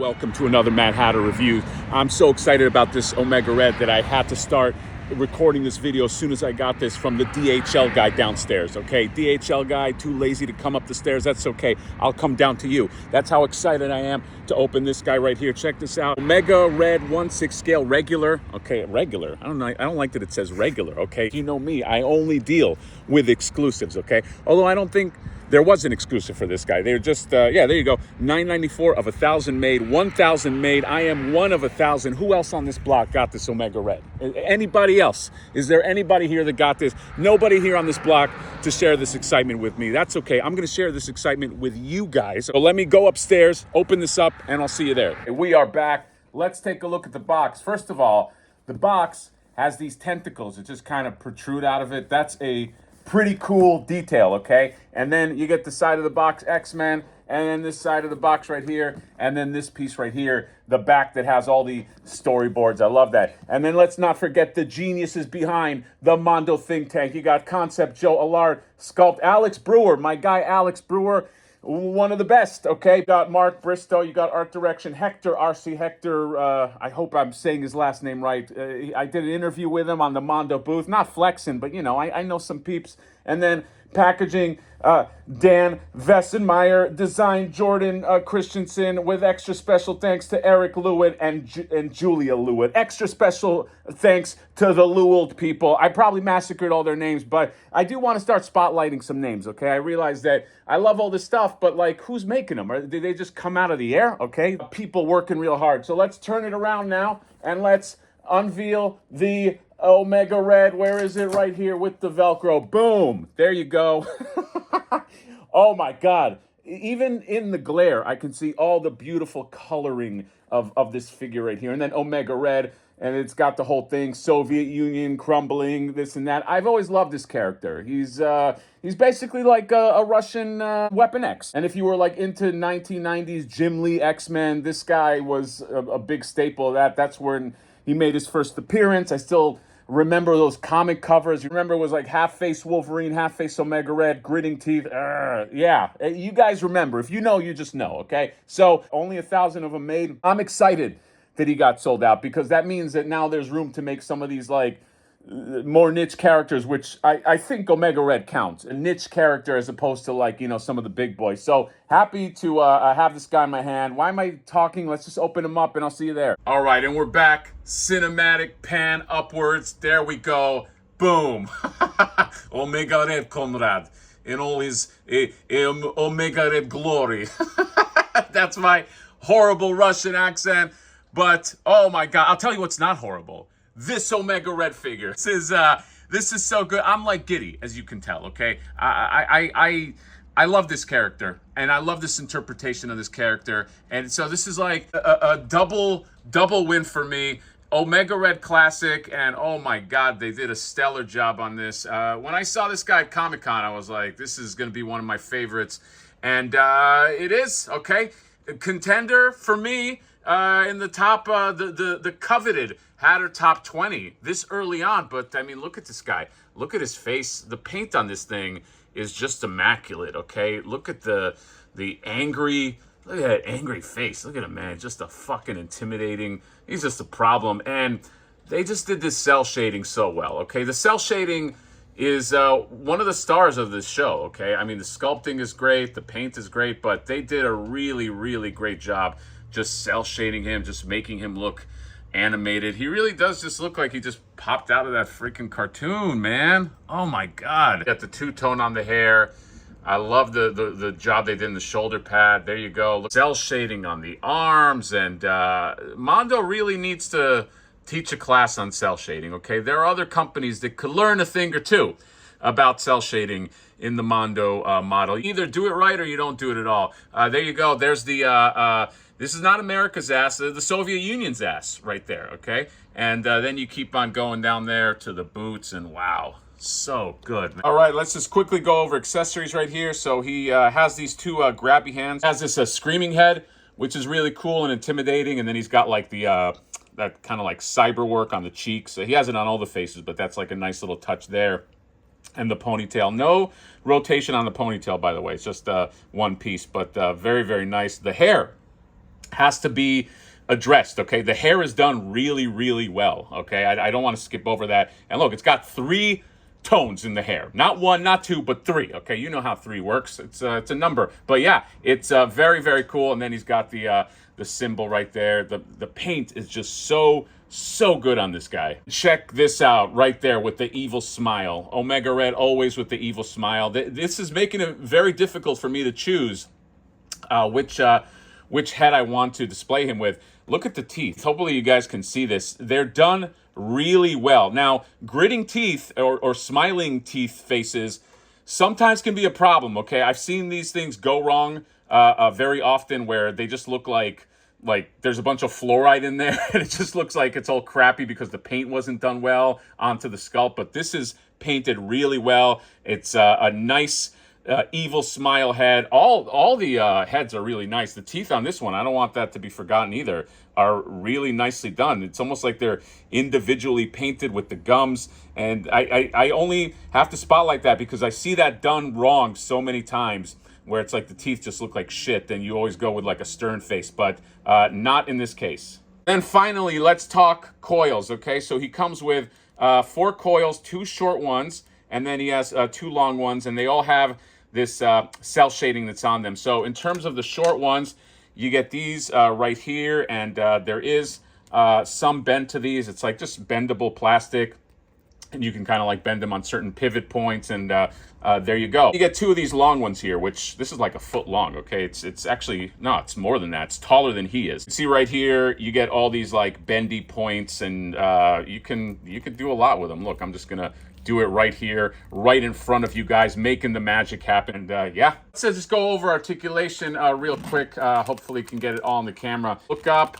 welcome to another Mad Hatter review. I'm so excited about this Omega Red that I had to start recording this video as soon as I got this from the DHL guy downstairs, okay? DHL guy, too lazy to come up the stairs, that's okay. I'll come down to you. That's how excited I am to open this guy right here. Check this out. Omega Red 1/6 scale regular. Okay, regular. I don't like that it says regular, okay? You know me, I only deal with exclusives, okay? Although I don't think there was an exclusive for this guy. They're just, yeah, there you go. 994 of 1,000 made, 1,000 made. I am one of 1,000. Who else on this block got this Omega Red? Anybody else? Is there anybody here that got this? Nobody here on this block to share this excitement with me. That's okay. I'm going to share this excitement with you guys. So let me go upstairs, open this up, and I'll see you there. We are back. Let's take a look at the box. First of all, the box has these tentacles that just kind of protrude out of it. That's a pretty cool detail, okay? And then you get the side of the box, X-Men, and then this side of the box right here, and then this piece right here, the back that has all the storyboards. I love that. And then let's not forget the geniuses behind the Mondo think tank. You got Concept Joe Allard, Sculpt Alex Brewer, my guy Alex Brewer, one of the best, okay? You got Mark Bristow, you got art direction, Hector, RC Hector, I hope I'm saying his last name right. I did an interview with him on the Mondo booth, not flexing, but you know, I know some peeps. And then packaging, Dan Vessenmeyer, design Jordan Christensen, with extra special thanks to Eric Lewitt and Julia Lewitt. Extra special thanks to the Lewald people. I probably massacred all their names, but I do want to start spotlighting some names, okay? I realize that I love all this stuff, but like, who's making them? Did they just come out of the air, okay? People working real hard. So let's turn it around now, and let's unveil the Omega Red. Where is it? Right here with the Velcro. Boom. There you go. Oh my God. Even in the glare, I can see all the beautiful coloring of this figure right here. And then Omega Red, and it's got the whole thing, Soviet Union crumbling, this and that. I've always loved this character. He's basically like a Russian Weapon X. And if you were like into 1990s Jim Lee X-Men, this guy was a big staple of that. That's when he made his first appearance. I still remember those comic covers. You remember it was like half-face Wolverine, half-face Omega Red, gritting teeth. Yeah, you guys remember. If you know, you just know, okay? So only 1,000 of them made. I'm excited that he got sold out, because that means that now there's room to make some of these like more niche characters, which I think Omega Red counts. A niche character as opposed to like, you know, some of the big boys. So happy to have this guy in my hand. Why am I talking? Let's just open him up and I'll see you there. All right, and we're back. Cinematic pan upwards. There we go. Boom. Omega Red, Conrad, in all his Omega Red glory. That's my horrible Russian accent. But, oh my God, I'll tell you what's not horrible. This Omega Red figure. This is so good. I'm like giddy, as you can tell, okay? I love this character, and I love this interpretation of this character. And so this is like a double win for me. Omega Red Classic, and oh my God, they did a stellar job on this. When I saw this guy at Comic-Con, I was like, this is going to be one of my favorites. And it is, okay? A contender for me. In the top, the coveted Hatter top 20 this early on. But I mean, look at this guy. Look at his face. The paint on this thing is just immaculate. Okay, look at the angry. Look at that angry face. Look at him, man. Just a fucking intimidating. He's just a problem. And they just did this cell shading so well. Okay, the cell shading is one of the stars of this show. Okay, I mean, the sculpting is great, the paint is great, but they did a really great job just cell shading him, just making him look animated. He really does just look like he just popped out of that freaking cartoon, man. Oh my God. Got the two-tone on the hair. I love the job they did in the shoulder pad. There you go. Cell shading on the arms. And Mondo really needs to teach a class on cell shading, okay? There are other companies that could learn a thing or two about cell shading in the Mondo model. Either do it right or you don't do it at all. There you go. There's the... this is not America's ass, the Soviet Union's ass right there, okay? And then you keep on going down there to the boots, and wow, so good. All right, let's just quickly go over accessories right here. So he has these two grabby hands. Has this screaming head, which is really cool and intimidating, and then he's got like the that kind of like cyber work on the cheeks. So he has it on all the faces, but that's like a nice little touch there. And the ponytail. No rotation on the ponytail, by the way. It's just one piece, but very nice. The hair has to be addressed. Okay, the hair is done really, really well. Okay, I don't want to skip over that. And look, it's got 3 tones in the hair, not 1, not 2, but 3. Okay, you know how 3 works. It's a number, but yeah, it's very, very cool. And then he's got the symbol right there. The paint is just so good on this guy. Check this out right there with the evil smile. Omega Red always with the evil smile. This is making it very difficult for me to choose which head I want to display him with. Look at the teeth. Hopefully you guys can see this. They're done really well. Now, gritting teeth or smiling teeth faces sometimes can be a problem, okay? I've seen these things go wrong very often where they just look like there's a bunch of fluoride in there and it just looks like it's all crappy because the paint wasn't done well onto the sculpt. But this is painted really well. It's a nice evil smile head. All the heads are really nice. The teeth on this one, I don't want that to be forgotten either, are really nicely done. It's almost like they're individually painted with the gums. And I only have to spotlight that because I see that done wrong so many times, where it's like the teeth just look like shit, then you always go with like a stern face, but not in this case. Then finally, let's talk coils, okay? So he comes with 4 coils, 2 short ones, and then he has 2 long ones, and they all have this cell shading that's on them. So in terms of the short ones, you get these right here, and there is some bend to these. It's like just bendable plastic, and you can kind of like bend them on certain pivot points, and there you go. You get 2 of these long ones here, which this is like a foot long, okay? It's actually, no, it's more than that. It's taller than he is. You see right here, you get all these like bendy points, and you can do a lot with them. Look, I'm just gonna do it right here, right in front of you guys, making the magic happen. And yeah, let's just go over articulation real quick. Hopefully you can get it all on the camera. Look up.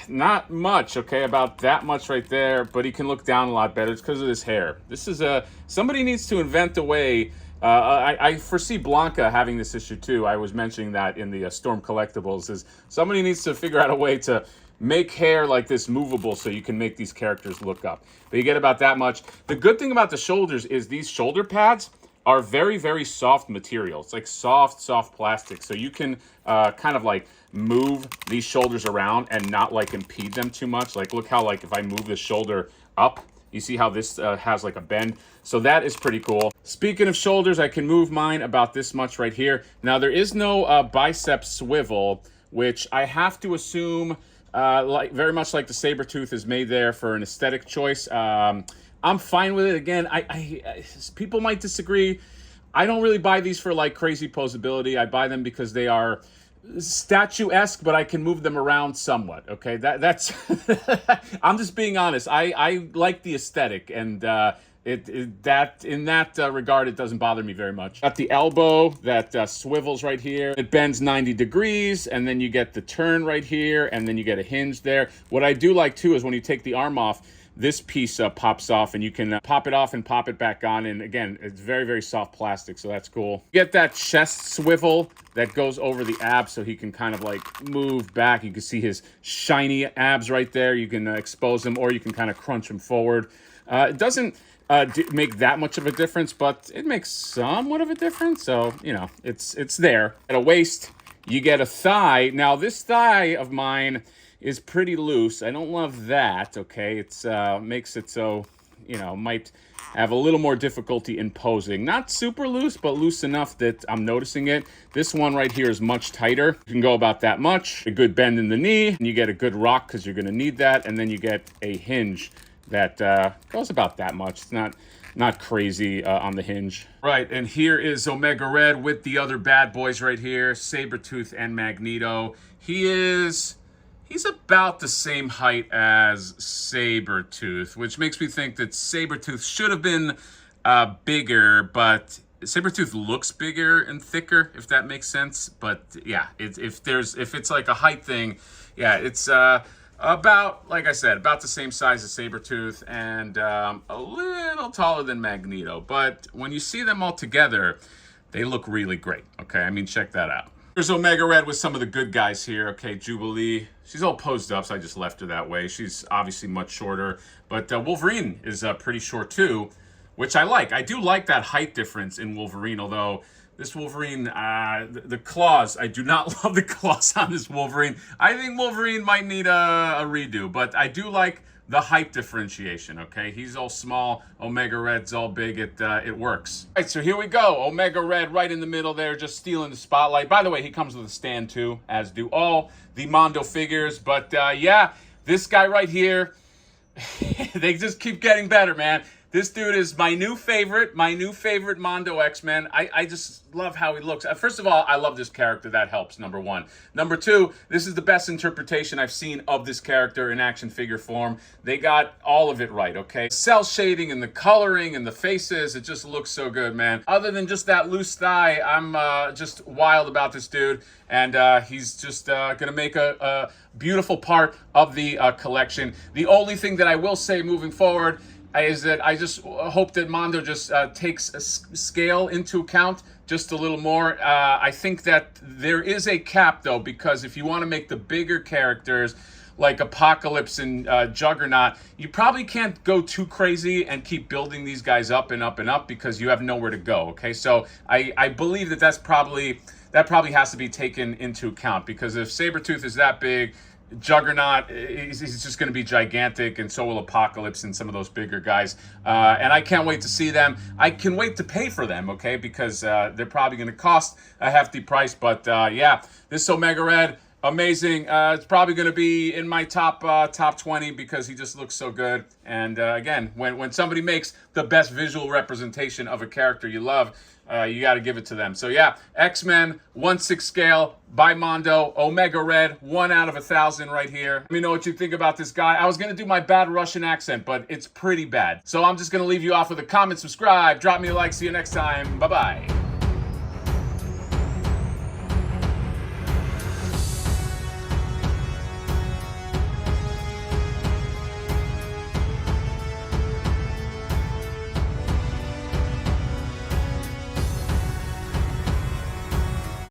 Not much, okay, about that much right there, but he can look down a lot better. It's because of his hair. This is somebody needs to invent a way. I foresee Blanca having this issue too. I was mentioning that in the Storm Collectibles. Is somebody needs to figure out a way to make hair like this movable so you can make these characters look up. But you get about that much. The good thing about the shoulders is these shoulder pads are very, very soft material. It's like soft plastic. So you can kind of like move these shoulders around and not like impede them too much. Like look how like if I move the shoulder up, you see how this has like a bend. So that is pretty cool. Speaking of shoulders, I can move mine about this much right here. Now there is no bicep swivel, which I have to assume like very much like the Sabretooth is made there for an aesthetic choice. I'm fine with it. Again, I people might disagree. I don't really buy these for like crazy posability. I buy them because they are statuesque, but I can move them around somewhat. Okay, that's I'm just being honest. I like the aesthetic, and in that regard, it doesn't bother me very much. Got the elbow that swivels right here. It bends 90 degrees, and then you get the turn right here, and then you get a hinge there. What I do like too is when you take the arm off, this piece pops off, and you can pop it off and pop it back on. And again, it's very, very soft plastic, so that's cool. You get that chest swivel that goes over the abs, so he can kind of like move back. You can see his shiny abs right there. You can expose them, or you can kind of crunch them forward. It doesn't make that much of a difference, but it makes somewhat of a difference. So, you know, it's there. At a waist, you get a thigh. Now, this thigh of mine is pretty loose. I don't love that, okay? It's makes it so, you know, might have a little more difficulty in posing. Not super loose, but loose enough that I'm noticing it. This one right here is much tighter. You can go about that much. A good bend in the knee, and you get a good rock because you're gonna need that, and then you get a hinge that goes about that much. It's not crazy on the hinge. Right, and here is Omega Red with the other bad boys right here, Sabretooth and Magneto. He's about the same height as Sabretooth, which makes me think that Sabretooth should have been bigger, but Sabretooth looks bigger and thicker, if that makes sense. But yeah, if it's like a height thing, yeah, it's about, like I said, about the same size as Sabretooth, and a little taller than Magneto. But when you see them all together, they look really great, okay? I mean, check that out. Here's Omega Red with some of the good guys here. Okay, Jubilee. She's all posed up, so I just left her that way. She's obviously much shorter. But Wolverine is pretty short too, which I like. I do like that height difference in Wolverine, although This Wolverine, the claws, I do not love the claws on this Wolverine. I think Wolverine might need a redo, but I do like the height differentiation, okay? He's all small, Omega Red's all big, it works. All right, so here we go. Omega Red right in the middle there, just stealing the spotlight. By the way, he comes with a stand too, as do all the Mondo figures. But yeah, this guy right here, they just keep getting better, man. This dude is my new favorite Mondo X-Men. I just love how he looks. First of all, I love this character. That helps, number one. Number two, this is the best interpretation I've seen of this character in action figure form. They got all of it right, okay? Cell shading and the coloring and the faces, it just looks so good, man. Other than just that loose thigh, I'm just wild about this dude. And he's just gonna make a beautiful part of the collection. The only thing that I will say moving forward is that I just hope that Mondo just takes a scale into account just a little more. I think that there is a cap, though, because if you want to make the bigger characters like Apocalypse and Juggernaut, you probably can't go too crazy and keep building these guys up and up and up because you have nowhere to go, okay? So I believe that that probably has to be taken into account, because if Sabretooth is that big, Juggernaut, he's just going to be gigantic, and so will Apocalypse and some of those bigger guys. And I can't wait to see them. I can wait to pay for them, okay, because they're probably going to cost a hefty price. But yeah, this Omega Red, amazing. It's probably going to be in my top 20 because he just looks so good. And again, when somebody makes the best visual representation of a character you love, you got to give it to them. So yeah, X-Men 1/6 scale by Mondo, Omega Red, 1 out of 1,000 right here. Let me know what you think about this guy. I was going to do my bad Russian accent, but it's pretty bad. So I'm just going to leave you off with a comment, subscribe, drop me a like. See you next time. Bye-bye.